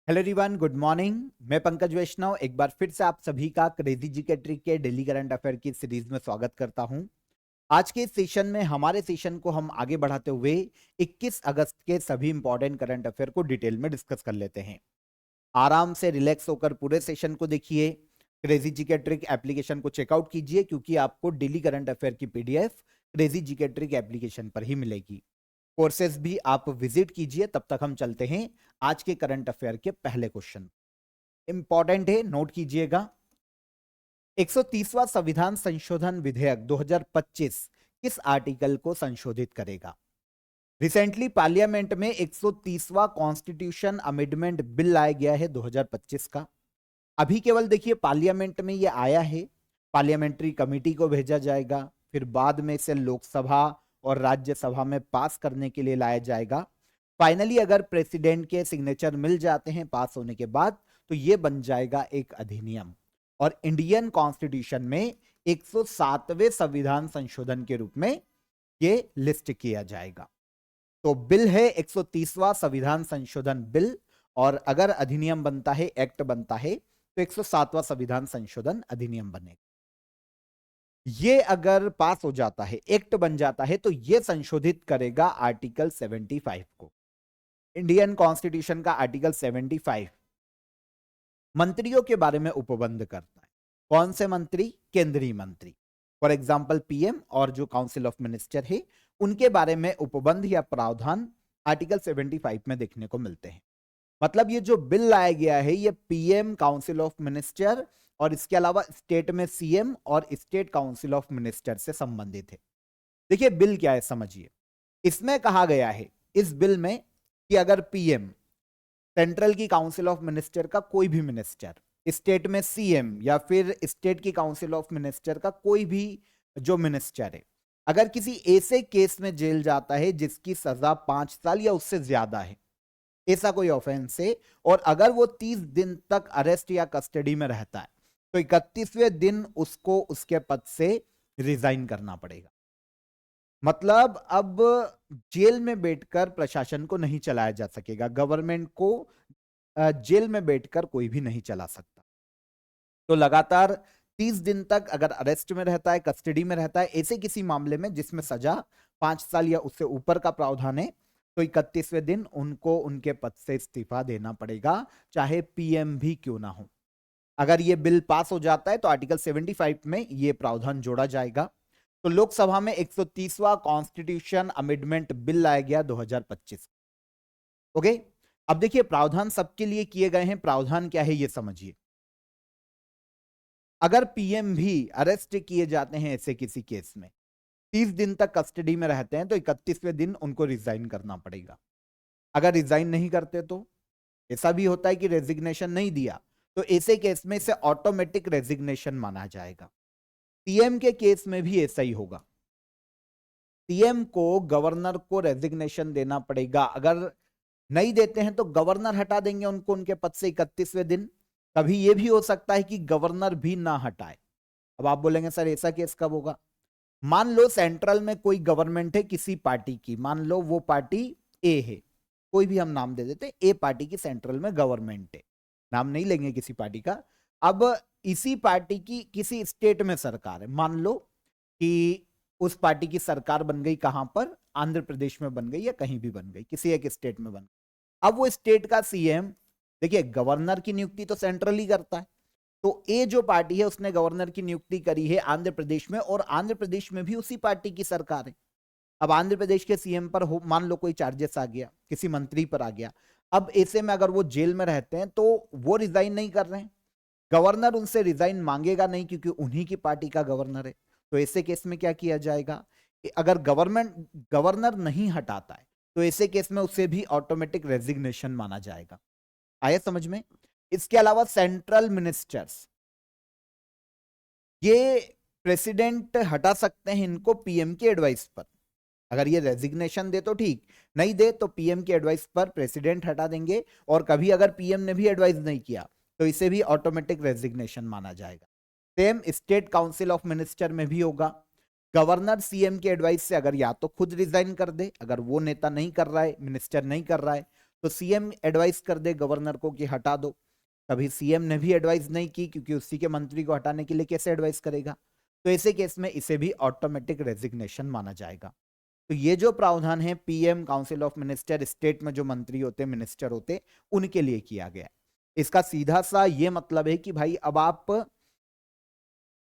Hello everyone, good morning. मैं पंकज वैष्णव एक बार फिर से आप सभी का क्रेजी जीके ट्रिक के डेली करंट अफेयर की सीरीज में स्वागत करता हूं। आज के इस सेशन में हमारे सेशन को हम आगे बढ़ाते हुए 21 अगस्त के सभी इंपॉर्टेंट करंट अफेयर को डिटेल में डिस्कस कर लेते हैं। आराम से रिलैक्स होकर पूरे सेशन को देखिए। क्रेजी जीके ट्रिक एप्लीकेशन को चेकआउट कीजिए क्योंकि आपको डेली करंट अफेयर की PDF crazy GK trick application पर ही मिलेगी। कोर्सेज भी आप विजिट कीजिए। तब तक हम चलते हैं आज के करंट अफेयर के पहले क्वेश्चन। इंपॉर्टेंट है, नोट कीजिएगा। 130वां संविधान संशोधन विधेयक 2025 किस आर्टिकल को संशोधित करेगा? रिसेंटली पार्लियामेंट में 130वां कॉन्स्टिट्यूशन अमेंडमेंट बिल लाया गया है 2025 का। अभी केवल देखिए पार्लियामेंट में ये आया है, पार्लियामेंट्री कमेटी को भेजा जाएगा, फिर बाद में इसे लोकसभा और राज्यसभा में पास करने के लिए लाया जाएगा। फाइनली अगर प्रेसिडेंट के सिग्नेचर मिल जाते हैं पास होने के बाद तो ये बन जाएगा एक अधिनियम और इंडियन कॉन्स्टिट्यूशन में 107वें संविधान संशोधन के रूप में ये लिस्ट किया जाएगा। तो बिल है 130वां संविधान संशोधन बिल, और अगर अधिनियम बनता है, एक्ट बनता है, तो 107वां संविधान संशोधन अधिनियम बनेगा। ये अगर पास हो जाता है, एक्ट बन जाता है, तो ये संशोधित करेगा आर्टिकल 75 को। इंडियन कॉन्स्टिट्यूशन का आर्टिकल 75 मंत्रियों के बारे में उपबंध करता है। कौन से मंत्री? केंद्रीय मंत्री, फॉर एग्जाम्पल पीएम और जो काउंसिल ऑफ मिनिस्टर है उनके बारे में उपबंध या प्रावधान आर्टिकल 75 में देखने को मिलते हैं। मतलब ये जो बिल लाया गया है ये पीएम, काउंसिल ऑफ मिनिस्टर और इसके अलावा स्टेट में सीएम और स्टेट काउंसिल ऑफ मिनिस्टर से संबंधित है। देखिए बिल क्या है समझिए। इसमें कहा गया है इस बिल में कि अगर पीएम, सेंट्रल की काउंसिल ऑफ मिनिस्टर का कोई भी मिनिस्टर, स्टेट में सीएम या फिर स्टेट की काउंसिल ऑफ मिनिस्टर का कोई भी जो मिनिस्टर है, अगर किसी ऐसे केस में जेल जाता है जिसकी सजा 5 साल या उससे ज्यादा है, ऐसा कोई ऑफेंस है, और अगर वो 30 दिन तक अरेस्ट या कस्टडी में रहता है तो 31वें दिन उसको उसके पद से रिजाइन करना पड़ेगा। मतलब अब जेल में बैठकर प्रशासन को नहीं चलाया जा सकेगा, गवर्नमेंट को जेल में बैठकर कोई भी नहीं चला सकता। तो लगातार 30 दिन तक अगर अरेस्ट में रहता है, कस्टडी में रहता है, ऐसे किसी मामले में जिसमें सजा 5 साल या उससे ऊपर का प्रावधान है, तो 31वें दिन उनको उनके पद से इस्तीफा देना पड़ेगा, चाहे पीएम भी क्यों ना हो। अगर ये बिल पास हो जाता है तो आर्टिकल 75 में ये प्रावधान जोड़ा जाएगा। तो लोकसभा में 130वां कॉन्स्टिट्यूशन अमेंडमेंट बिल लाया गया 2025। ओके, अब देखिए प्रावधान सबके लिए किए गए हैं। प्रावधान क्या है ये समझिए। अगर पीएम भी अरेस्ट किए जाते हैं ऐसे किसी केस में, 30 दिन तक कस्टडी में रहते हैं, तो 31वें दिन उनको रिजाइन करना पड़ेगा। अगर रिजाइन नहीं करते तो ऐसा भी होता है कि रेजिग्नेशन नहीं दिया, तो ऐसे केस में इसे ऑटोमेटिक रेजिग्नेशन माना जाएगा। पीएम के केस में भी ऐसा ही होगा। पीएम को गवर्नर को रेजिग्नेशन देना पड़ेगा। अगर नहीं देते हैं तो गवर्नर हटा देंगे उनको उनके पद से 31वें दिन। कभी यह भी हो सकता है कि गवर्नर भी ना हटाए। अब आप बोलेंगे सर ऐसा केस कब होगा? मान लो सेंट्रल में कोई गवर्नमेंट है किसी पार्टी की, मान लो वो पार्टी ए है, कोई भी हम नाम दे देते, ए पार्टी की सेंट्रल में गवर्नमेंट है, नाम नहीं लेंगे किसी पार्टी का। अब इसी पार्टी की किसी स्टेट में सरकार है, मान लो कि उस पार्टी की सरकार बन गई, कहां पर? आंध्र प्रदेश में बन गई या कहीं भी बन गई, किसी एक स्टेट में बन गई। अब वो स्टेट का सीएम, देखिए गवर्नर की नियुक्ति तो सेंट्रल ही करता है, तो ए जो पार्टी है उसने गवर्नर की नियुक्ति करी है आंध्र प्रदेश में, और आंध्र प्रदेश में भी उसी पार्टी की सरकार है। अब आंध्र प्रदेश के सीएम पर मान लो कोई चार्जेस आ गया, किसी मंत्री पर आ गया, अब ऐसे में अगर वो जेल में रहते हैं तो वो रिजाइन नहीं कर रहे हैं, गवर्नर उनसे रिजाइन मांगेगा नहीं क्योंकि उन्हीं की पार्टी का गवर्नर है। तो ऐसे केस में क्या किया जाएगा? अगर गवर्नर नहीं हटाता है तो ऐसे केस में उसे भी ऑटोमेटिक रेजिग्नेशन माना जाएगा। आया समझ में? इसके अलावा सेंट्रल मिनिस्टर्स, ये प्रेसिडेंट हटा सकते हैं इनको पीएम की एडवाइस पर। अगर ये रेजिग्नेशन दे तो ठीक, नहीं दे तो पीएम की एडवाइस पर प्रेसिडेंट हटा देंगे, और कभी अगर पीएम ने भी एडवाइस नहीं किया तो इसे भी ऑटोमेटिक रेजिग्नेशन माना जाएगा। Same state council of minister में भी होगा। गवर्नर सीएम की एडवाइस से अगर या तो खुद रिजाइन कर दे, अगर वो नेता नहीं कर रहा है, मिनिस्टर नहीं कर रहा है, तो सीएम एडवाइस कर दे गवर्नर को कि हटा दो, कभी सीएम ने भी एडवाइस नहीं की क्योंकि उसी के मंत्री को हटाने के लिए कैसे एडवाइस करेगा, तो ऐसे केस में इसे भी ऑटोमेटिक रेजिग्नेशन माना जाएगा। तो ये जो प्रावधान है PM, council of minister, state में जो मंत्री होते, मिनिस्टर होते, उनके लिए किया गया। इसका सीधा सा ये मतलब है कि भाई अब आप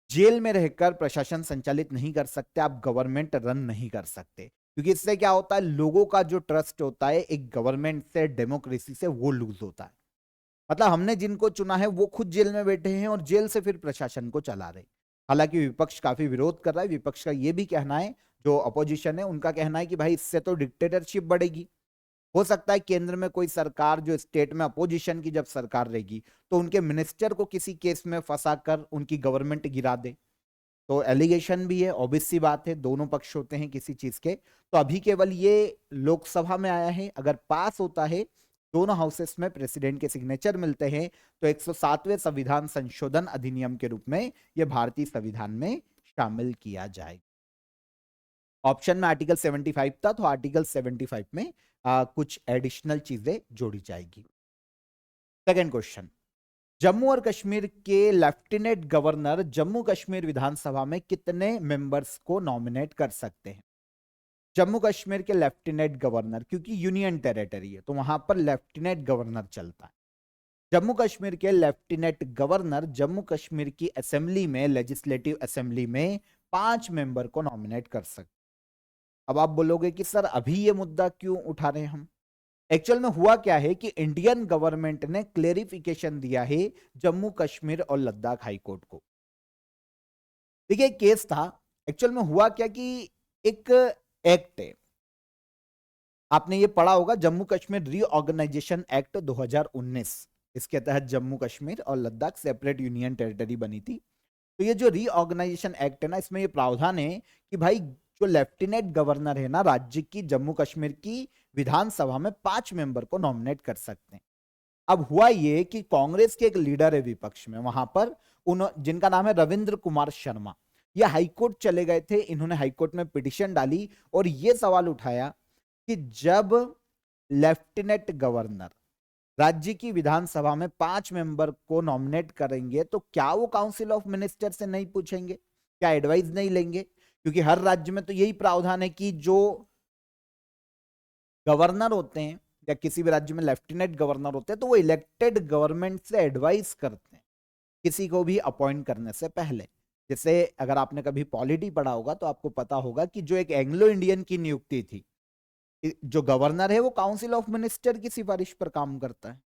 जेल में रहकर प्रशासन संचालित नहीं कर सकते, आप गवर्नमेंट रन नहीं कर सकते, क्योंकि इससे क्या होता है, लोगों का जो ट्रस्ट होता है एक गवर्नमेंट से, डेमोक्रेसी से, वो लूज होता है। मतलब हमने जिनको चुना है वो खुद जेल में बैठे हैं और जेल से फिर प्रशासन को चला रहे। हालांकि विपक्ष काफी विरोध कर रहा है, विपक्ष का ये भी कहना है, जो अपोजिशन है उनका कहना है कि भाई इससे तो डिक्टेटरशिप बढ़ेगी। हो सकता है केंद्र में कोई सरकार, जो स्टेट में अपोजिशन की जब सरकार रहेगी, तो उनके मिनिस्टर को किसी केस में फंसाकर उनकी गवर्नमेंट गिरा दे। तो एलिगेशन भी है, ऑब्वियस सी बात है, दोनों पक्ष होते हैं किसी चीज के। तो अभी केवल ये लोकसभा में आया है, अगर पास होता है, दोनों हाउसेस में प्रेसिडेंट के सिग्नेचर मिलते हैं, तो 107वें संविधान संशोधन अधिनियम के रूप में यह भारतीय संविधान में शामिल किया जाएगा। ऑप्शन में आर्टिकल 75 था, तो आर्टिकल 75 में कुछ एडिशनल चीजें जोड़ी जाएगी। सेकेंड क्वेश्चन, जम्मू और कश्मीर के लेफ्टिनेंट गवर्नर जम्मू कश्मीर विधानसभा में कितने मेंबर्स को नॉमिनेट कर सकते हैं? जम्मू कश्मीर के लेफ्टिनेंट गवर्नर, क्योंकि यूनियन टेरिटरी है तो वहां पर लेफ्टिनेंट गवर्नर चलता है। जम्मू कश्मीर के लेफ्टिनेंट गवर्नर जम्मू कश्मीर की असेंबली में, लेजिस्लेटिव असेंबली में 5 मेंबर को नॉमिनेट कर सकते। अब आप बोलोगे कि सर अभी ये मुद्दा क्यों उठा रहे हैं हम? एक्चुअल में हुआ क्या है कि इंडियन गवर्नमेंट ने क्लेरिफिकेशन दिया है जम्मू कश्मीर और लद्दाख हाईकोर्ट को। देखिए केस था, एक्चुअल में हुआ क्या कि एक एक्ट है, आपने ये पढ़ा होगा, जम्मू कश्मीर रीऑर्गेनाइजेशन एक्ट 2019। इसके तहत जम्मू कश्मीर और लद्दाख सेपरेट यूनियन टेरिटरी बनी थी। तो ये जो रीऑर्गेनाइजेशन एक्ट है ना, इसमें ये प्रावधान है कि भाई जो लेफ्टिनेंट गवर्नर है ना राज्य की, जम्मू कश्मीर की विधानसभा में 5 मेंबर को नॉमिनेट कर सकते हैं। अब हुआ ये कि कांग्रेस के एक लीडर है विपक्ष में वहां पर, जिनका नाम है रविंद्र कुमार शर्मा, ये हाईकोर्ट चले गए थे। इन्होंने हाईकोर्ट में पिटीशन डाली और ये सवाल उठाया कि जब लेफ्टिनेंट गवर्नर राज्य की विधानसभा में 5 मेंबर को नॉमिनेट करेंगे तो क्या वो काउंसिल ऑफ मिनिस्टर से नहीं पूछेंगे, क्या एडवाइस नहीं लेंगे? क्योंकि हर राज्य में तो यही प्रावधान है कि जो गवर्नर होते हैं या किसी भी राज्य में लेफ्टिनेंट गवर्नर होते हैं तो वो इलेक्टेड गवर्नमेंट से एडवाइस करते हैं किसी को भी अपॉइंट करने से पहले। जैसे अगर आपने कभी पॉलिटी पढ़ा होगा तो आपको पता होगा कि जो एक एंग्लो इंडियन की नियुक्ति थी, जो गवर्नर है वो काउंसिल ऑफ मिनिस्टर की सिफारिश पर काम करता है।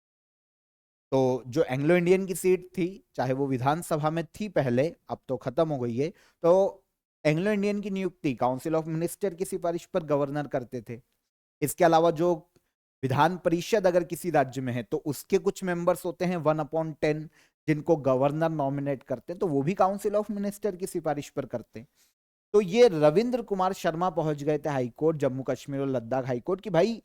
तो जो एंग्लो इंडियन की सीट थी, चाहे वो विधानसभा में थी पहले, अब तो खत्म हो गई है, तो एंग्लो इंडियन की नियुक्ति काउंसिल ऑफ मिनिस्टर की सिफारिश पर गवर्नर करते थे। इसके अलावा जो विधान परिषद अगर किसी राज्य में है तो उसके कुछ मेंबर्स होते हैं 1/10 जिनको गवर्नर नॉमिनेट करते हैं, तो वो भी काउंसिल ऑफ मिनिस्टर की सिफारिश पर करते हैं। तो ये रविंद्र कुमार शर्मा पहुंच गए थे हाईकोर्ट, जम्मू कश्मीर और लद्दाख हाईकोर्ट, कि भाई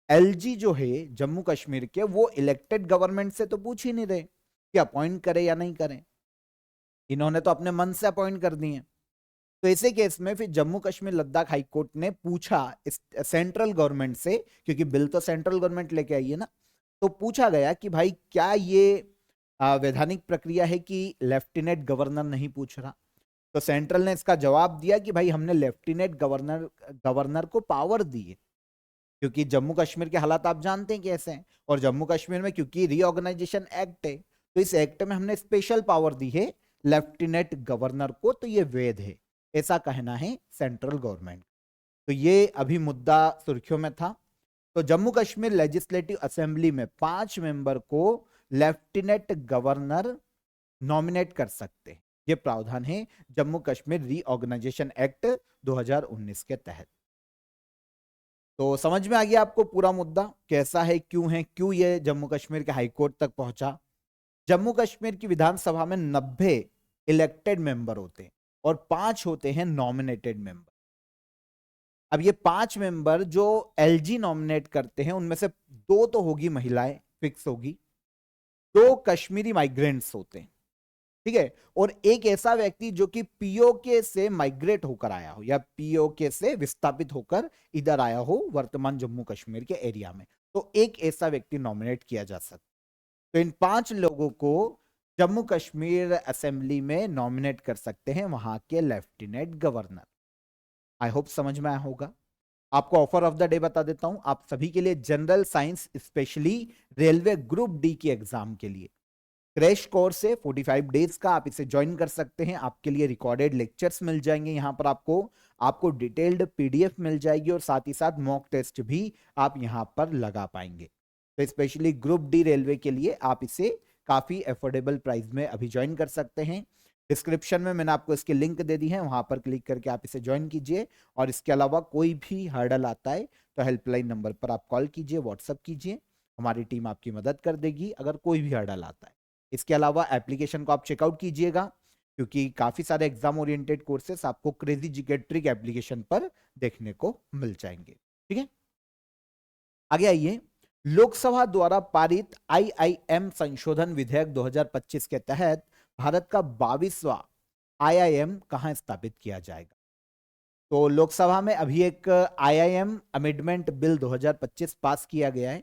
एलजी जो है जम्मू कश्मीर के, वो इलेक्टेड गवर्नमेंट से तो पूछ ही नहीं रहे कि अपॉइंट करें या नहीं करें, इन्होंने तो अपने मन से अपॉइंट कर दिए। तो ऐसे केस में फिर जम्मू कश्मीर लद्दाख हाईकोर्ट ने पूछा इस सेंट्रल गवर्नमेंट से, क्योंकि बिल तो सेंट्रल गवर्नमेंट लेके आई है ना, तो पूछा गया कि भाई क्या ये वैधानिक प्रक्रिया है कि लेफ्टिनेंट गवर्नर नहीं पूछ रहा? तो सेंट्रल ने इसका जवाब दिया कि भाई हमने लेफ्टिनेंट गवर्नर को पावर दी है, क्योंकि जम्मू कश्मीर के हालात आप जानते हैं कैसे हैं, और जम्मू कश्मीर में क्योंकि रीऑर्गेनाइजेशन एक्ट है तो इस एक्ट में हमने स्पेशल पावर दी है लेफ्टिनेंट गवर्नर को, तो ये वैध है, ऐसा कहना है सेंट्रल गवर्नमेंट। तो ये अभी मुद्दा सुर्खियों में था। तो जम्मू कश्मीर लेजिस्लेटिव असेंबली में 5 मेंबर को लेफ्टिनेंट गवर्नर नॉमिनेट कर सकते हैं, ये प्रावधान है जम्मू कश्मीर रीऑर्गेनाइजेशन एक्ट 2019 के तहत। तो समझ में आ गया आपको पूरा मुद्दा कैसा है, क्यों ये जम्मू कश्मीर के हाईकोर्ट तक पहुंचा। जम्मू कश्मीर की विधानसभा में 90 इलेक्टेड मेंबर होते हैं और 5 होते हैं नॉमिनेटेड मेंबर। अब ये 5 मेंबर जो एलजी नॉमिनेट करते हैं उनमें से 2 तो होगी महिलाएं, फिक्स होगी, 2 कश्मीरी माइग्रेंट्स होते हैं, ठीक है, और एक ऐसा व्यक्ति जो कि पीओके से माइग्रेट होकर आया हो या पीओके से विस्थापित होकर इधर आया हो वर्तमान जम्मू कश्मीर के एरिया में, तो एक ऐसा व्यक्ति नॉमिनेट किया जा सकता है। तो इन 5 लोगों को जम्मू कश्मीर असेंबली में नॉमिनेट कर सकते हैं वहां के लेफ्टिनेंट गवर्नर। आई होप समझ में आया होगा। आपको ऑफर ऑफ द डे बता देता हूं, आप सभी के लिए general science specially railway group D की एग्जाम के लिए क्रैश कोर्स है 45 डेज का, आप इसे ज्वाइन कर सकते हैं। आपके लिए रिकॉर्डेड लेक्चर्स मिल जाएंगे यहां पर, आपको डिटेल्ड पीडीएफ मिल जाएगी और साथ ही साथ मॉक टेस्ट भी आप यहां पर लगा पाएंगे। तो स्पेशली ग्रुप डी रेलवे के लिए आप इसे काफी अफोर्डेबल प्राइस में अभी ज्वाइन कर सकते हैं। डिस्क्रिप्शन में मैंने आपको इसकी लिंक दे दी है, वहां पर क्लिक करके आप इसे ज्वाइन कीजिए। और इसके अलावा कोई भी हर्डल आता है तो हेल्पलाइन नंबर पर आप कॉल कीजिए, व्हाट्सअप कीजिए, हमारी टीम आपकी मदद कर देगी अगर कोई भी हर्डल आता है। इसके अलावा एप्लीकेशन को आप चेकआउट कीजिएगा, क्योंकि काफी सारे एग्जाम ओरिएंटेड कोर्सेस आपको क्रेजी जीके ट्रिक एप्लीकेशन पर देखने को मिल जाएंगे। ठीक है, आगे आइए। लोकसभा द्वारा पारित आईआईएम संशोधन विधेयक 2025 के तहत भारत का 22वां आईआईएम कहां स्थापित किया जाएगा? तो लोकसभा में अभी एक आईआईएम अमेंडमेंट बिल 2025 पास किया गया है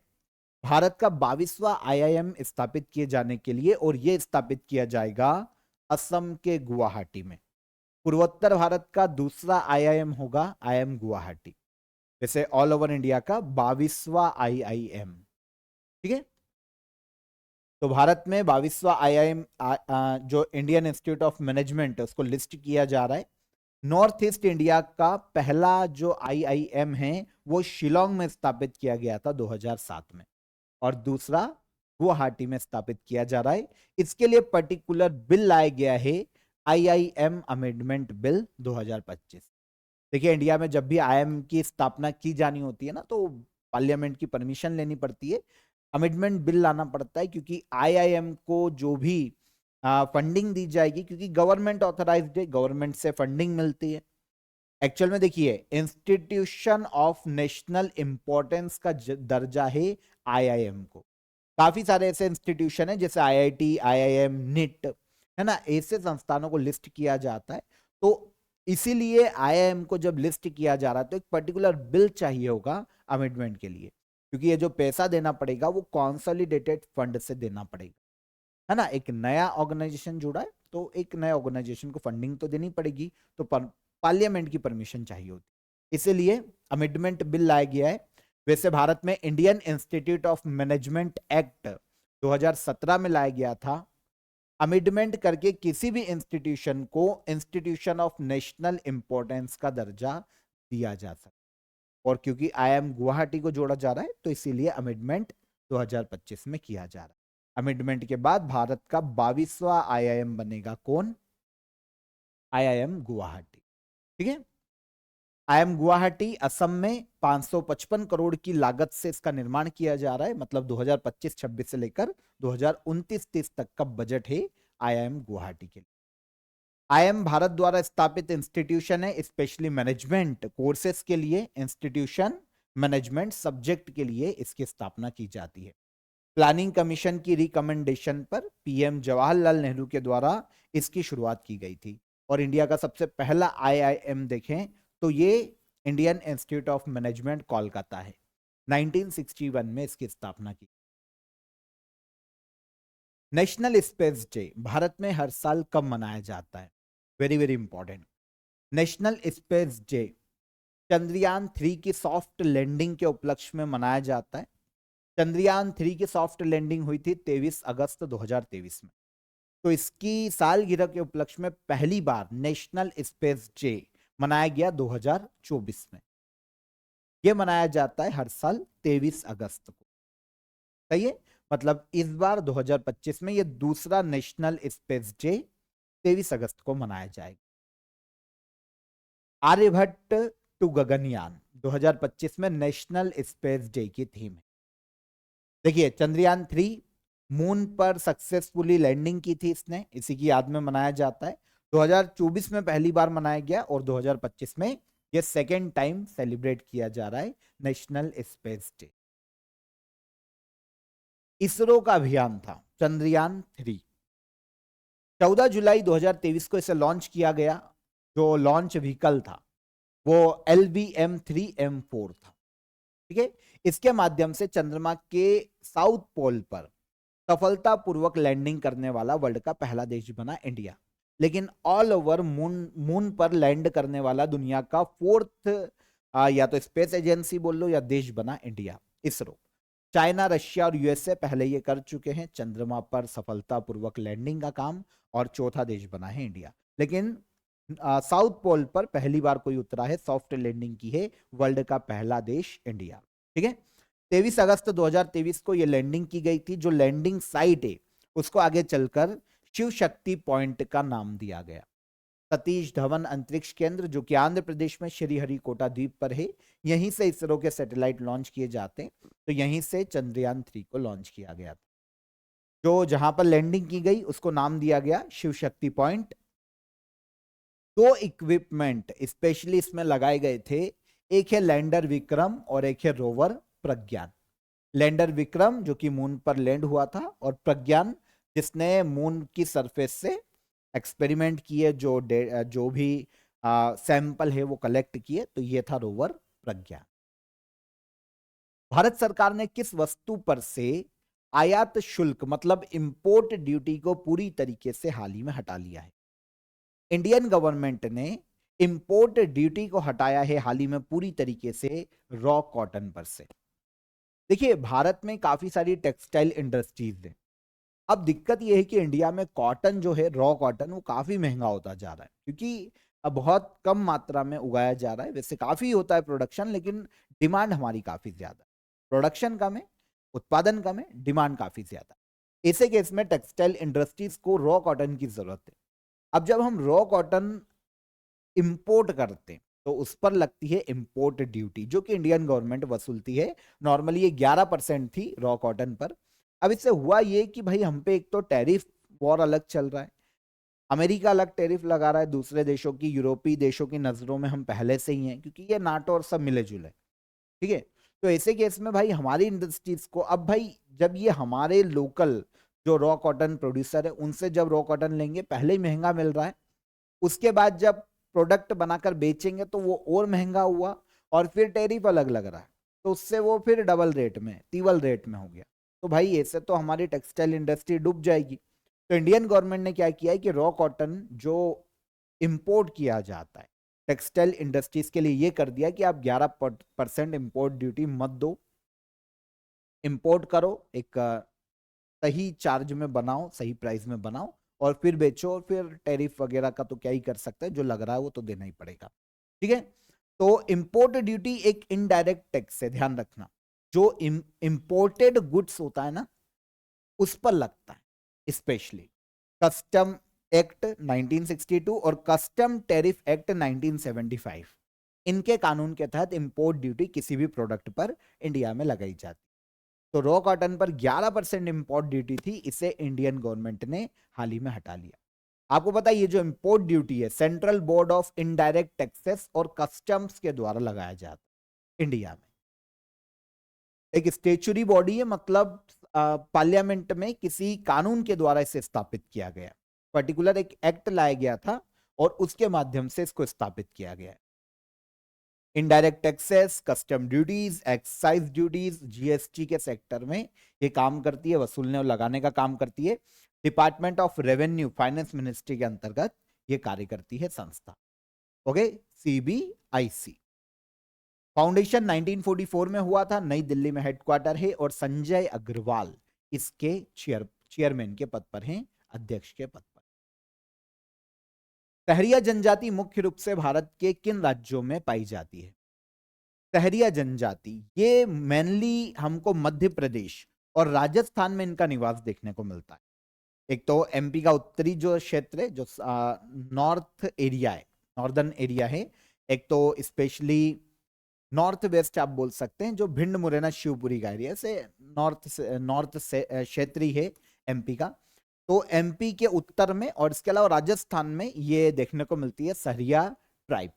भारत का 22वां आईआईएम स्थापित किए जाने के लिए, और यह स्थापित किया जाएगा असम के गुवाहाटी में। पूर्वोत्तर भारत का दूसरा आईआईएम होगा आईआईएम गुवाहाटी, वैसे ऑल ओवर इंडिया का 22वां आईआईएम। ठीक है, तो भारत में 22वां आईआईएम जो इंडियन इंस्टीट्यूट ऑफ मैनेजमेंट है उसको लिस्ट किया जा रहा है। नॉर्थ ईस्ट इंडिया का पहला जो आईआईएम है वो शिलोंग में स्थापित किया गया था 2007 में, और दूसरा गुवाहाटी में स्थापित किया जा रहा है। इसके लिए पर्टिकुलर बिल लाया गया है आईआईएम अमेंडमेंट बिल 2025। देखिए, इंडिया में जब भी आईआईएम की स्थापना की जानी होती है ना, तो पार्लियामेंट की परमिशन लेनी पड़ती है, अमेंडमेंट बिल लाना पड़ता है, क्योंकि आईआईएम को जो भी फंडिंग दी जाएगी, क्योंकि गवर्नमेंट ऑथराइज्ड है, गवर्नमेंट से फंडिंग मिलती है। एक्चुअल में देखिए, इंस्टीट्यूशन ऑफ नेशनल इंपॉर्टेंस का दर्जा है आईआईएम को। काफी सारे ऐसे इंस्टीट्यूशन है जैसे आईआईटी, आईआईएम, निट, है ना, ऐसे संस्थानों को लिस्ट किया जाता है। तो इसीलिए आईआईएम को जब लिस्ट किया जा रहा है तो एक पर्टिकुलर बिल चाहिए होगा अमेंडमेंट के लिए, क्योंकि ये जो पैसा देना पड़ेगा वो कंसोलिडेटेड फंड से देना पड़ेगा, है ना। एक नया ऑर्गेनाइजेशन जुड़ा है तो एक नया ऑर्गेनाइजेशन को फंडिंग तो देनी पड़ेगी, तो पार्लियामेंट की परमिशन चाहिए होती, इसीलिए अमेंडमेंट बिल लाया गया है। वैसे भारत में Indian institute of management act 2017 में लाया गया था। अमेंडमेंट करके किसी भी इंस्टीट्यूशन को इंस्टीट्यूशन ऑफ नेशनल इंपॉर्टेंस का दर्जा दिया जा सकता है, और क्योंकि आईआईएम गुवाहाटी को जोड़ा जा रहा है तो इसीलिए अमेंडमेंट 2025 में किया जा रहा है। अमेंडमेंट के बाद भारत का 22वां आईआईएम बनेगा कौन? आईआईएम गुवाहाटी। ठीक है, आईआईएम गुवाहाटी असम में 555 करोड़ की लागत से इसका निर्माण किया जा रहा है, मतलब 2025-26 से लेकर 2029-30 तक का बजट है आईआईएम गुवाहाटी के लिए। आईआईएम भारत द्वारा स्थापित इंस्टीट्यूशन है, स्पेशली मैनेजमेंट कोर्सेज के लिए इंस्टीट्यूशन, मैनेजमेंट सब्जेक्ट के लिए इसकी स्थापना की जाती है। प्लानिंग कमीशन की रिकमेंडेशन पर पीएम जवाहरलाल नेहरू के द्वारा इसकी शुरुआत की गई थी, और इंडिया का सबसे पहला आईआईएम देखें तो ये Indian institute of management Kolkata है, 1961 में इसकी स्थापना की। नेशनल स्पेस डे भारत में हर साल कब मनाया जाता है? Very very important. National space day Chandrayaan 3 की सॉफ्ट लैंडिंग के उपलक्ष्य में मनाया जाता है। चंद्रयान 3 की सॉफ्ट लैंडिंग हुई थी 23 अगस्त 2023 में, तो इसकी सालगिरह के उपलक्ष्य में पहली बार नेशनल स्पेस डे मनाया गया 2024 में। यह मनाया जाता है हर साल 23 अगस्त को। सही है, मतलब इस बार 2025 में यह दूसरा नेशनल स्पेस डे 23 अगस्त को मनाया जाएगा। आर्यभट्ट टू गगनयान 2025 में नेशनल स्पेस डे की थीम है। देखिए, चंद्रयान 3 मून पर सक्सेसफुली लैंडिंग की थी इसने, इसी की याद में मनाया जाता है। 2024 में पहली बार मनाया गया और 2025 में यह सेकेंड टाइम सेलिब्रेट किया जा रहा है नेशनल स्पेस डे। इसरो का अभियान था चंद्रयान 3, 14 जुलाई 2023 को इसे लॉन्च किया गया। जो लॉन्च व्हीकल था वो LVM-3M4 था। ठीक है। इसके माध्यम से चंद्रमा के साउथ पोल पर सफलतापूर्वक लैंडिंग करने वाला वर्ल्ड का पहला देश बना इंडिया। लेकिन ऑल ओवर मून पर लैंड करने वाला दुनिया का फोर्थ या तो स्पेस एजेंसी बोल लो या देश बना इंडिया, इसरो। चाइना, रशिया और यूएसए पहले ये कर चुके हैं चंद्रमा पर सफलतापूर्वक लैंडिंग का काम, और चौथा देश बना है इंडिया। लेकिन साउथ पोल पर पहली बार कोई उतरा है, सॉफ्ट लैंडिंग की है, वर्ल्ड का पहला देश इंडिया। ठीक है। 23 अगस्त 2023 को ये लैंडिंग की गई थी। जो लैंडिंग साइट है उसको आगे चलकर शिव शक्ति पॉइंट का नाम दिया गया। सतीश धवन अंतरिक्ष केंद्र, जो कि आंध्र प्रदेश में श्रीहरिकोटा द्वीप पर है, यहीं से इसरो के सैटेलाइट लॉन्च किए जाते हैं। तो यहीं से चंद्रयान 3 को लॉन्च किया गया था। जो जहां पर लैंडिंग की गई उसको नाम दिया गया शिव शक्ति पॉइंट। दो इक्विपमेंट स्पेशली इसमें लगाए गए थे, एक है लैंडर विक्रम और एक है रोवर प्रज्ञान। लैंडर विक्रम जो कि मून पर लैंड हुआ था, और प्रज्ञान जिसने मून की सरफेस से एक्सपेरिमेंट किए, जो भी सैंपल है वो कलेक्ट किए, तो ये था रोवर प्रज्ञान। भारत सरकार ने किस वस्तु पर से आयात शुल्क मतलब इंपोर्ट ड्यूटी को पूरी तरीके से हाल ही में हटा लिया है? इंडियन गवर्नमेंट ने इंपोर्ट ड्यूटी को हटाया है हाल ही में पूरी तरीके से रॉ कॉटन पर से। देखिए, भारत में काफी सारी टेक्सटाइल इंडस्ट्रीज है। अब दिक्कत यह है कि इंडिया में कॉटन जो है, रॉ कॉटन, वो काफी महंगा होता जा रहा है, क्योंकि अब बहुत कम मात्रा में उगाया जा रहा है। वैसे काफी होता है प्रोडक्शन, लेकिन डिमांड हमारी काफी ज्यादा है। प्रोडक्शन कम है, उत्पादन कम है, डिमांड काफी ज्यादा है। ऐसे केस में टेक्सटाइल इंडस्ट्रीज को रॉ कॉटन की जरूरत है। अब जब हम रॉ कॉटन इंपोर्ट करते हैं तो उस पर लगती है इंपोर्ट ड्यूटी, जो कि इंडियन गवर्नमेंट वसूलती है। नॉर्मली ये 11% थी रॉ कॉटन पर। अब इससे हुआ ये कि भाई हम पे एक तो टैरिफ वॉर अलग चल रहा है, अमेरिका अलग टैरिफ लगा रहा है, दूसरे देशों की, यूरोपीय देशों की नजरों में हम पहले से ही हैं, क्योंकि ये नाटो और सब मिले जुले। ठीक है। तो ऐसे केस में भाई हमारी इंडस्ट्रीज को, अब भाई जब ये हमारे लोकल जो रॉ कॉटन प्रोड्यूसर है उनसे जब रॉ कॉटन लेंगे, पहले ही महंगा मिल रहा है, उसके बाद जब प्रोडक्ट बनाकर बेचेंगे तो वो और महंगा हुआ, और फिर टैरिफ अलग लग रहा है, तो उससे वो फिर डबल रेट में, तिवल रेट में हो गया। तो भाई ऐसे तो हमारी टेक्सटाइल इंडस्ट्री डूब जाएगी। तो इंडियन गवर्नमेंट ने क्या किया है कि रॉ कॉटन जो इंपोर्ट किया जाता है टेक्सटाइल इंडस्ट्रीज के लिए, ये कर दिया कि आप 11% इंपोर्ट ड्यूटी मत दो, इंपोर्ट करो, एक सही चार्ज में बनाओ, सही प्राइस में बनाओ, और फिर बेचो, और फिर टैरिफ वगैरह का तो क्या ही कर सकते हैं, जो लग रहा है वो तो देना ही पड़ेगा। ठीक है। तो इंपोर्ट ड्यूटी एक इनडायरेक्ट टैक्स है, ध्यान रखना। जो इंपोर्टेड गुड्स होता है ना, उस पर लगता है। स्पेशली कस्टम एक्ट 1962 और कस्टम टैरिफ एक्ट 1975, इनके कानून के तहत इंपोर्ट ड्यूटी किसी भी प्रोडक्ट पर इंडिया में लगाई जाती। तो रॉ कॉटन पर 11% इंपोर्ट ड्यूटी थी, इसे इंडियन गवर्नमेंट ने हाल ही में हटा लिया। आपको पता है ये जो इंपोर्ट ड्यूटी है central board of indirect taxes और कस्टम्स के द्वारा लगाया जाता है इंडिया में। एक स्टेचुरी बॉडी है, मतलब पार्लियामेंट में किसी कानून के द्वारा इसे स्थापित किया गया, पर्टिकुलर एक एक्ट लाया गया था और उसके माध्यम से इसको स्थापित किया गया है। Indirect taxes, custom duties, excise duties, GST के सेक्टर में ये काम करती है, वसूलने और लगाने का काम करती है। Department of revenue finance ministry के अंतर्गत ये कार्य करती है संस्था। ओके, सीबीआईसी फाउंडेशन 1944 में हुआ था, नई दिल्ली में हेडक्वार्टर है, और संजय अग्रवाल इसके चेयरमैन के पद पर हैं, अध्यक्ष के पद पर। सहरिया जनजाति मुख्य रूप से भारत के किन राज्यों में पाई जाती है? सहरिया जनजाति ये मेनली हमको मध्य प्रदेश और राजस्थान में इनका निवास देखने को मिलता है। एक तो एमपी का उत्तरी जो क्षेत्र है, जो नॉर्थ एरिया है, नॉर्दर्न एरिया है, एक तो स्पेशली नॉर्थ वेस्ट आप बोल सकते हैं, जो भिंड मुरैना शिवपुरी का एरिया से नॉर्थ से क्षेत्रीय है एमपी का। तो एमपी के उत्तर में और इसके अलावा राजस्थान में ये देखने को मिलती है सहरिया ट्राइब।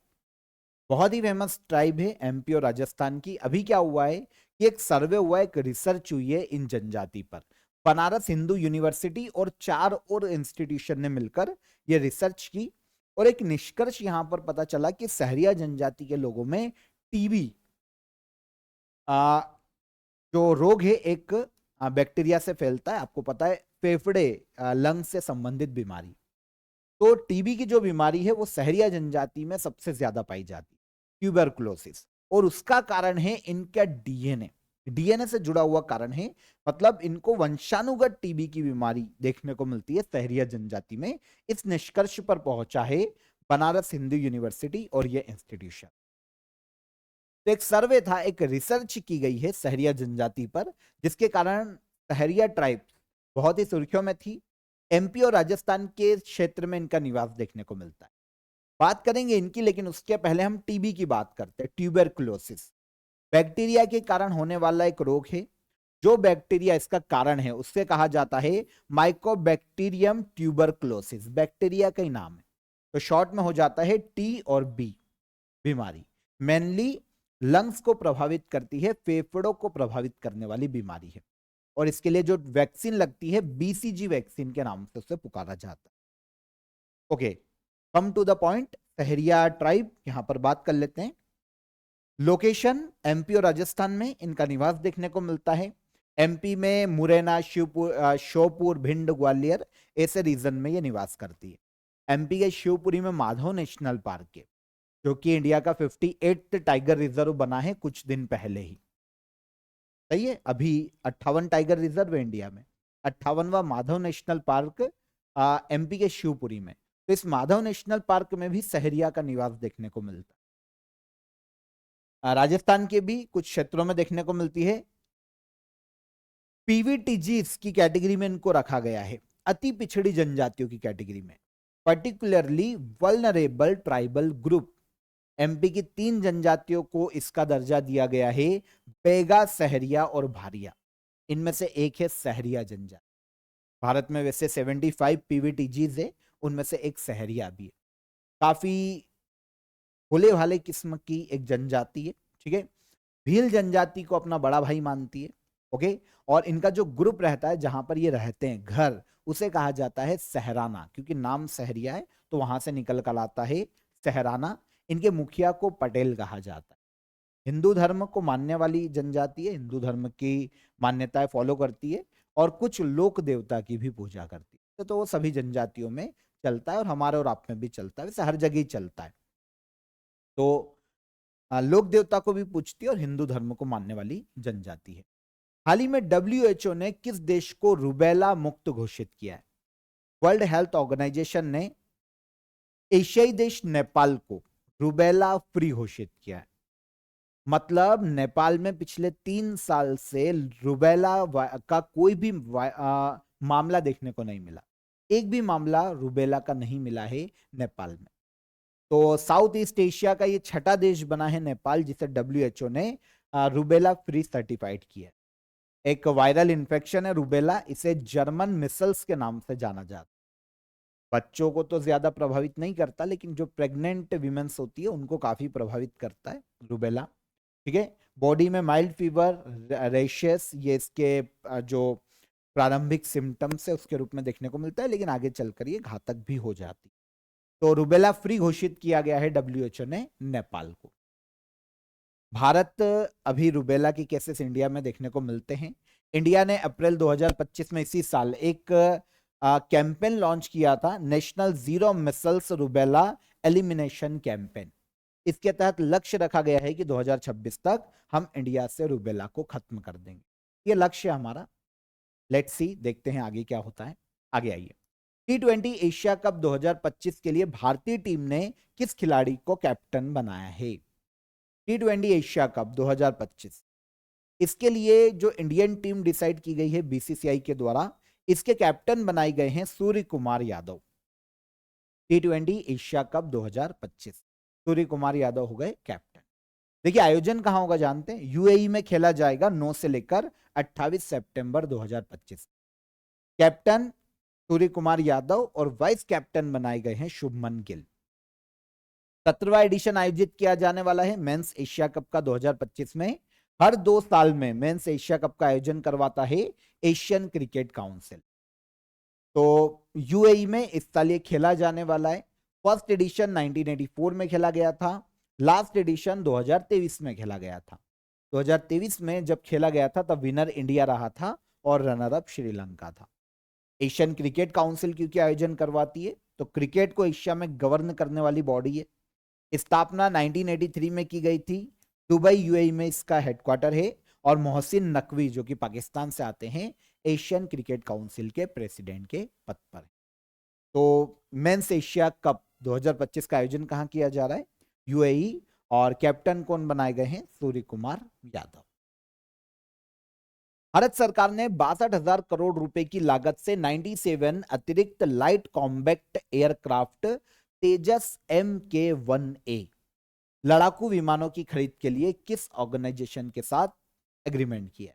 बहुत ही फेमस ट्राइब है एमपी और राजस्थान की। अभी क्या हुआ है कि एक सर्वे हुआ है, एक रिसर्च हुई है इन जनजाति पर। बनारस हिंदू यूनिवर्सिटी और 4 और इंस्टीट्यूशन ने मिलकर ये रिसर्च की, और एक निष्कर्ष यहां पर पता चला कि सहरिया जनजाति के लोगों में टीबी आ, जो रोग है एक बैक्टीरिया से फैलता है, आपको पता है, फेफड़े लंग से संबंधित बीमारी। तो टीबी की जो बीमारी है वो सहरिया जनजाति में सबसे ज्यादा पाई जाती है, ट्यूबरकुलोसिस। और उसका कारण है इनका डीएनए, डीएनए से जुड़ा हुआ कारण है। मतलब इनको वंशानुगत टीबी की बीमारी देखने को मिलती है सहरिया जनजाति में। इस निष्कर्ष पर पहुंचा है बनारस हिंदू यूनिवर्सिटी और ये इंस्टीट्यूशन। तो एक सर्वे था, एक रिसर्च की गई है सहरिया जनजाति पर, जिसके कारण सहरिया ट्राइब बहुत ही सुर्खियों में थी। एमपी और राजस्थान के क्षेत्र में इनका निवास देखने को मिलता है। बात करेंगे इनकी, लेकिन उसके पहले हम टीबी की बात करते हैं। ट्यूबरकुलोसिस बैक्टीरिया के कारण होने वाला एक रोग है। जो बैक्टीरिया इसका कारण है उससे कहा जाता है माइकोबैक्टीरियम ट्यूबरकुलोसिस। बैक्टीरिया का ही नाम है, तो शॉर्ट में हो जाता है टी और बी। बीमारी मेनली लंग्स को प्रभावित करती है, फेफड़ों को प्रभावित करने वाली बीमारी है। और इसके लिए जो वैक्सीन लगती है बीसीजी वैक्सीन के नाम से उसे पुकारा जाता है। Okay, come to the point. Sahariya tribe यहां पर बात कर लेते हैं। लोकेशन एमपी और राजस्थान में इनका निवास देखने को मिलता है। एमपी में मुरैना, शिवपुर, श्योपुर, भिंड, ग्वालियर ऐसे रीजन में ये निवास करती है। एमपी के शिवपुरी में माधव नेशनल पार्क है, जो कि इंडिया का 58th टाइगर रिजर्व बना है कुछ दिन पहले ही। सही है, अभी 58 टाइगर रिजर्व है इंडिया में। 58वां माधव नेशनल पार्क एमपी के शिवपुरी में। तो इस माधव नेशनल पार्क में भी सहरिया का निवास देखने को मिलता है। राजस्थान के भी कुछ क्षेत्रों में देखने को मिलती है। पीवीटीजीज की कैटेगरी में इनको रखा गया है, अति पिछड़ी जनजातियों की कैटेगरी में, particularly vulnerable tribal group. MP की 3 जनजातियों को इसका दर्जा दिया गया है, बेगा, सहरिया और भारिया। इनमें से एक है सहरिया जनजाति। भारत में वैसे 75 पीवीटीजीज है, उनमें से एक सहरिया भी है। काफी भोले भाले किस्म की एक जनजाति है, ठीक है। भील जनजाति को अपना बड़ा भाई मानती है, ओके। और इनका जो ग्रुप रहता है, जहां पर ये रहते हैं, घर, उसे कहा जाता है सहराना, क्योंकि नाम सहरिया है तो वहां से निकल कर आता है सहराना। इनके मुखिया को पटेल कहा जाता है। हिंदू धर्म को मानने वाली जनजाति है, हिंदू धर्म की मान्यताएं फॉलो करती है और कुछ लोक देवता की भी पूजा करती है। तो वो सभी जनजातियों में चलता है और हमारे और आप में भी चलता है, वैसे हर जगह ही चलता है। तो लोक देवता को भी पूजती है और हिंदू धर्म को मानने वाली जनजाति है। हाल ही में डब्ल्यूएचओ ने किस देश को रुबेला मुक्त घोषित किया है? वर्ल्ड हेल्थ ऑर्गेनाइजेशन ने एशियाई देश नेपाल को रुबेला फ्री घोषित किया है। मतलब नेपाल में पिछले 3 साल से रुबेला का कोई भी मामला देखने को नहीं मिला। एक भी मामला रुबेला का नहीं मिला है नेपाल में। तो साउथ ईस्ट एशिया का ये छठा देश बना है नेपाल, जिसे डब्ल्यूएचओ ने रुबेला फ्री सर्टिफाइड किया है। एक वायरल इन्फेक्शन है रुबेला, इसे जर्मन मिसल्स के नाम से जाना जाता है। बच्चों को तो ज्यादा प्रभावित नहीं करता, लेकिन जो प्रेग्नेंट विमेन्स होती है उनको काफी प्रभावित करता है रुबेला, ठीक है। बॉडी में माइल्ड फीवर, रेशेस, ये इसके जो प्रारंभिक सिम्टम्स है उसके रूप में देखने को मिलता है, लेकिन आगे चलकर ये घातक भी हो जाती है। तो रुबेला फ्री घोषित किया गया है डब्ल्यूएचओ ने नेपाल को। भारत अभी रुबेला की केसेस इंडिया में देखने को मिलते हैं। इंडिया ने अप्रैल 2025 में, इसी साल, एक कैंपेन लॉन्च किया था, national zero micelles rubella elimination campaign. इसके तहत लक्ष्य रखा गया है कि 2026 तक हम इंडिया से रुबेला को खत्म कर देंगे। ये लक्ष्य है हमारा। लेट्स सी, देखते हैं आगे क्या होता है। आगे आइए। T20 एशिया कप 2025 के लिए भारतीय टीम ने किस खिलाड़ी को कैप्टन बनाया है? T20 एशिया कप 2025, इसके लिए जो इंडियन टीम डिसाइड की गई है बीसीसीआई के द्वारा, इसके कैप्टन बनाए गए हैं Surya Kumar Yadav. T20 Asia cup 2025 Surya Kumar Yadav हो गए कैप्टन। देखिए, आयोजन कहां होगा जानते हैं? यूएई में खेला जाएगा 9 से लेकर 28 सितंबर 2025। कैप्टन सूर्य कुमार यादव और वाइस कैप्टन बनाए गए हैं शुभमन गिल। 17वां एडिशन आयोजित किया जाने वाला है मेंस एशिया कप का 2025 में। हर 2 साल में मेंस एशिया कप का आयोजन करवाता है एशियन क्रिकेट काउंसिल। तो यूएई में इस साल ये खेला जाने वाला है। फर्स्ट एडिशन 1984 में खेला गया था, लास्ट एडिशन 2023 में खेला गया था। 2023 में जब खेला गया था तब विनर इंडिया रहा था और रनर अप श्रीलंका था। एशियन क्रिकेट काउंसिल क्योंकि आयोजन करवाती है, तो क्रिकेट को एशिया में गवर्न करने वाली बॉडी है। स्थापना 1983 में की गई थी। दुबई यूएई में इसका हेडक्वार्टर है और मोहसिन नकवी जो कि पाकिस्तान से आते हैं एशियन क्रिकेट काउंसिल के प्रेसिडेंट के पद पर। तो मेंस एशिया कप 2025 का आयोजन कहां किया जा रहा है? यूएई। और कैप्टन कौन बनाए गए हैं? सूर्य कुमार यादव। भारत सरकार ने 62,000 करोड़ रुपए की लागत से 97 अतिरिक्त लाइट कॉम्बैक्ट एयरक्राफ्ट तेजस MK-1A लड़ाकू विमानों की खरीद के लिए किस ऑर्गेनाइजेशन के साथ एग्रीमेंट किया?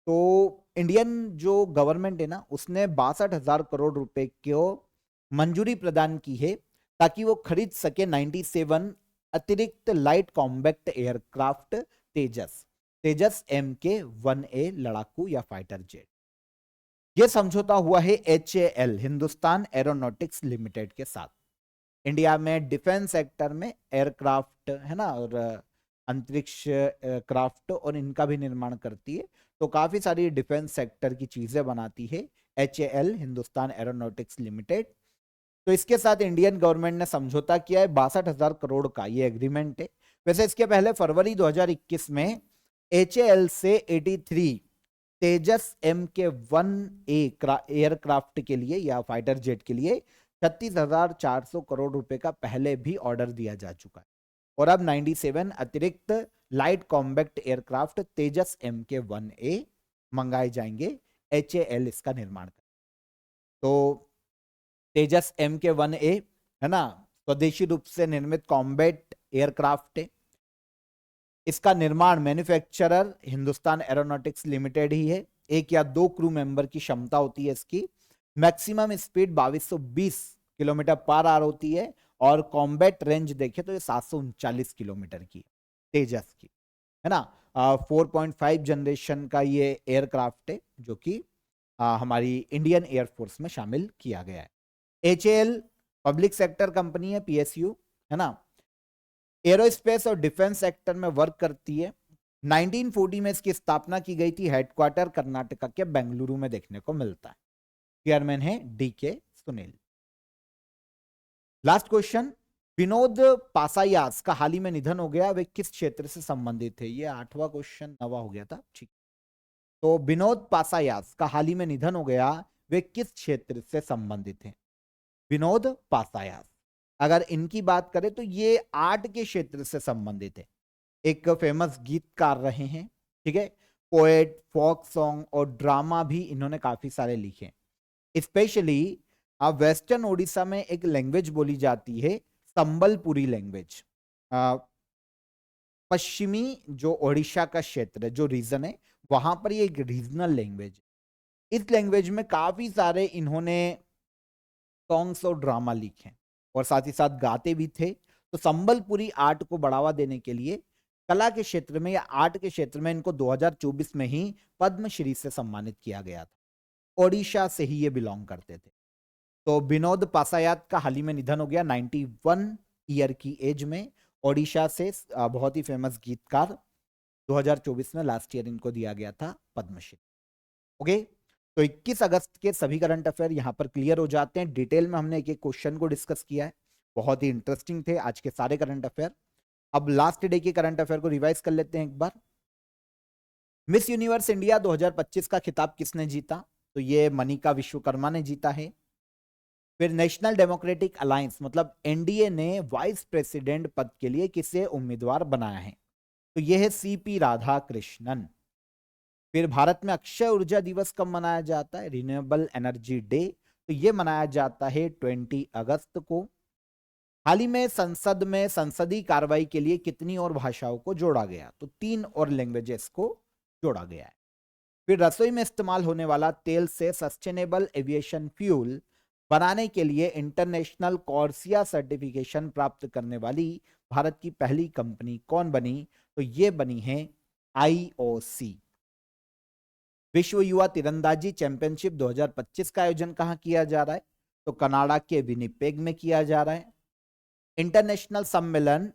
तो इंडियन जो गवर्नमेंट है ना, उसने 62,000 करोड़ रुपए को मंजूरी प्रदान की है ताकि वो खरीद सके 97 अतिरिक्त लाइट कॉम्बैक्ट एयरक्राफ्ट तेजस MK-1A लड़ाकू या फाइटर जेट। यह समझौता हुआ है HAL हिंदुस्तान एरोनॉटिक्स लिमिटेड के साथ। इंडिया में डिफेंस सेक्टर में एयरक्राफ्ट है ना, और अंतरिक्ष क्राफ्ट और इनका भी निर्माण करती है, तो काफी सारी डिफेंस सेक्टर की चीजें बनाती है HAL हिंदुस्तान एरोनॉटिक्स लिमिटेड। तो इसके साथ इंडियन गवर्नमेंट ने समझौता किया है 62,000 करोड़ का ये एग्रीमेंट है। वैसे इसके पहले फरवरी 2021 में HAL से 83 तेजस MK-1A एयरक्राफ्ट के लिए या फाइटर जेट के लिए 36,400 करोड़ रुपए का पहले भी ऑर्डर दिया जा चुका है और अब 97 अतिरिक्त लाइट कॉम्बैक्ट एयरक्राफ्ट तेजस MK-1A मंगाए जाएंगे। HAL इसका निर्माण कर। तो तेजस MK-1A है ना, स्वदेशी रूप से निर्मित कॉम्बैट एयरक्राफ्ट है। इसका निर्माण मैन्युफैक्चरर हिंदुस्तान एरोनॉटिक्स लिमिटेड ही है। एक या दो क्रू मेंबर की क्षमता होती है इसकी। Maximum speed 2220 kilometre per hour होती है और कॉम्बैट रेंज देखें तो ये 739 किलोमीटर की तेजस की है ना। 4.5 जनरेशन का ये एयरक्राफ्ट है जो कि हमारी इंडियन एयरफोर्स में शामिल किया गया है। HAL पब्लिक सेक्टर कंपनी है, PSU है ना, एरोस्पेस और डिफेंस सेक्टर में वर्क करती है। 1940 में इसकी स्थापना की गई थी। हेडक्वार्टर कर्नाटका के बेंगलुरु में देखने को मिलता है। चेयरमैन है DK Sunil. Last question, Vinod पासायास का हाल ही में निधन हो गया, वे किस क्षेत्र से संबंधित थे? ये 8वां क्वेश्चन 9वां हो गया था, ठीक। तो विनोद पासायास का हाल ही में निधन हो गया, वे किस क्षेत्र से संबंधित हैं? विनोद पासायास, अगर इनकी बात करें तो ये आर्ट के क्षेत्र से संबंधित है। एक फेमस गीतकार रहे हैं, ठीक है, पोएट, फोक सॉन्ग और ड्रामा भी इन्होंने काफी सारे लिखे। स्पेशली वेस्टर्न ओडिशा में एक लैंग्वेज बोली जाती है संबलपुरी लैंग्वेज। पश्चिमी जो ओडिशा का क्षेत्र है, जो रीजन है, वहां पर ये एक रीजनल लैंग्वेज है। इस लैंग्वेज में काफी सारे इन्होंने सॉन्ग्स और ड्रामा लिखे और साथ ही साथ गाते भी थे। तो संबलपुरी आर्ट को बढ़ावा देने के लिए कला के क्षेत्र में या आर्ट के क्षेत्र में इनको 2024 में ही पद्मश्री से सम्मानित किया गया था। ओडिशा से ही ये बिलोंग करते थे। तो विनोद पासायात का हाल ही में निधन हो गया 91 ईयर की एज में। ओडिशा से बहुत ही फेमस गीतकार, 2024 में लास्ट ईयर इनको दिया गया था पद्मश्री। ओके, तो 21 अगस्त के सभी करंट अफेयर यहां पर क्लियर हो जाते हैं। डिटेल में हमने एक एक क्वेश्चन को डिस्कस किया है, बहुत ही इंटरेस्टिंग थे आज के सारे करंट अफेयर। अब लास्ट डे के करंट अफेयर को रिवाइज कर लेते हैं एक बार। मिस यूनिवर्स इंडिया 2025 का खिताब किसने जीता? तो ये मनिका विश्वकर्मा ने जीता है। फिर नेशनल डेमोक्रेटिक अलायंस मतलब एनडीए ने वाइस प्रेसिडेंट पद के लिए किसे उम्मीदवार बनाया है? तो यह है CP राधाकृष्णन। फिर भारत में अक्षय ऊर्जा दिवस कब मनाया जाता है? Renewable energy day. तो यह मनाया जाता है 20 अगस्त को। हाल ही में संसद में संसदीय कार्रवाई के लिए कितनी और भाषाओं को जोड़ा गया? तो 3 और लैंग्वेजेस को जोड़ा गया है। फिर रसोई में इस्तेमाल होने वाला तेल से सस्टेनेबल एविएशन फ्यूल बनाने के लिए इंटरनेशनल कॉर्सिया सर्टिफिकेशन प्राप्त करने वाली भारत की पहली कंपनी कौन बनी? तो ये बनी है IOC। विश्व युवा तीरंदाजी चैंपियनशिप 2025 का आयोजन कहां किया जा रहा है? तो कनाडा के विनिपेग में किया जा रहा है। इंटरनेशनल सम्मेलन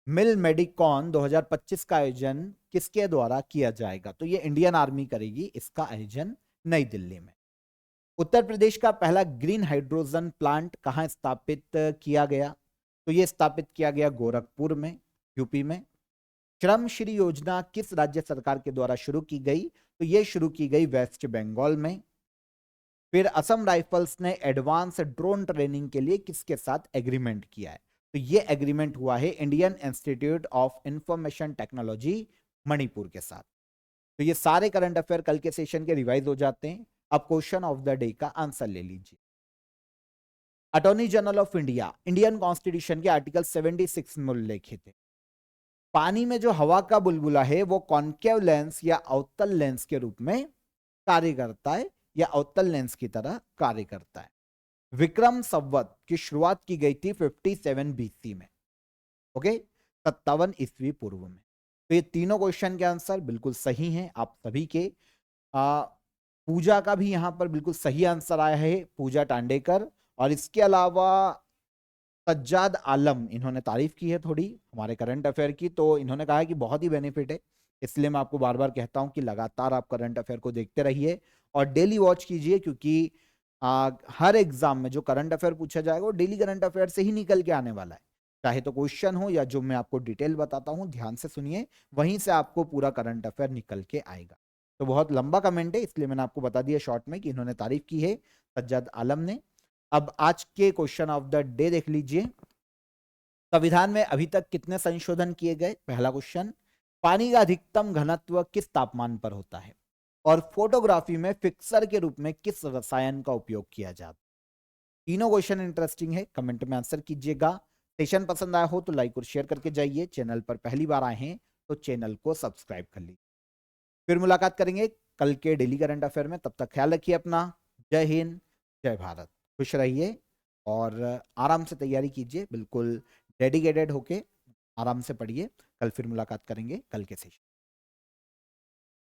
मिल मेडिकॉन 2025 का आयोजन किसके द्वारा किया जाएगा? तो ये इंडियन आर्मी करेगी इसका आयोजन नई दिल्ली में। उत्तर प्रदेश का पहला ग्रीन हाइड्रोजन प्लांट कहाँ स्थापित किया गया? तो ये स्थापित किया गया गोरखपुर में, यूपी में। श्रम श्री योजना किस राज्य सरकार के द्वारा शुरू की गई? तो ये शुरू की गई वेस्ट बंगाल में। फिर असम राइफल्स ने एडवांस ड्रोन ट्रेनिंग के लिए किसके साथ एग्रीमेंट किया है? तो ये एग्रीमेंट हुआ है Indian institute of information technology Manipur के साथ। तो ये सारे करंट अफेयर कल के सेशन के रिवाइज हो जाते हैं। अब क्वेश्चन ऑफ द डे का आंसर ले लीजिए। Attorney general of India Indian constitution के आर्टिकल 76 में उल्लेखित है, पानी में जो हवा का बुलबुला है वो कॉन्केव लेंस या अवतल लेंस के रूप में कार्य करता है या अवतल लेंस की तरह कार्य करता है। विक्रम संवत की शुरुआत की गई थी 57 बीसी में, ओके, 57 ईस्वी पूर्व में। तो ये तीनों क्वेश्चन के आंसर बिल्कुल सही हैं आप सभी के। पूजा का भी यहां पर बिल्कुल सही आंसर आया है, पूजा टांडेकर। और इसके अलावा सज्जाद आलम, इन्होंने तारीफ की है थोड़ी हमारे करंट अफेयर की, तो इन्होंने कहा है कि बहुत ही बेनिफिट है। इसलिए मैं आपको बार बार कहता हूं कि लगातार आप करंट अफेयर को देखते रहिए और डेली वॉच कीजिए, क्योंकि हर एग्जाम में जो करंट अफेयर पूछा जाएगा वो डेली करंट अफेयर से ही निकल के आने वाला है। चाहे तो क्वेश्चन हो या जो मैं आपको डिटेल बताता हूं, ध्यान से सुनिए, वहीं से आपको पूरा करंट अफेयर निकल के आएगा। तो बहुत लंबा कमेंट है, इसलिए मैंने आपको बता दिया शॉर्ट में कि इन्होंने तारीफ की है सज्जाद आलम ने। अब आज के क्वेश्चन ऑफ द डे देख लीजिए। संविधान में अभी तक कितने संशोधन किए गए? पहला क्वेश्चन। पानी का अधिकतम घनत्व किस तापमान पर होता है? और फोटोग्राफी में फिक्सर के रूप में किस रसायन का उपयोग किया जाता है? तीनों क्वेश्चन इंटरेस्टिंग है, कमेंट में आंसर कीजिएगा। सेशन पसंद आया हो तो लाइक और शेयर करके जाइए। चैनल पर पहली बार आए हैं तो चैनल को सब्सक्राइब कर लीजिए। फिर मुलाकात करेंगे कल के डेली करंट अफेयर में। तब तक ख्याल रखिए अपना। जय हिंद, जय भारत। खुश रहिए और आराम से तैयारी कीजिए, बिल्कुल डेडिकेटेड होके आराम से पढ़िए। कल फिर मुलाकात करेंगे कल के सेशन।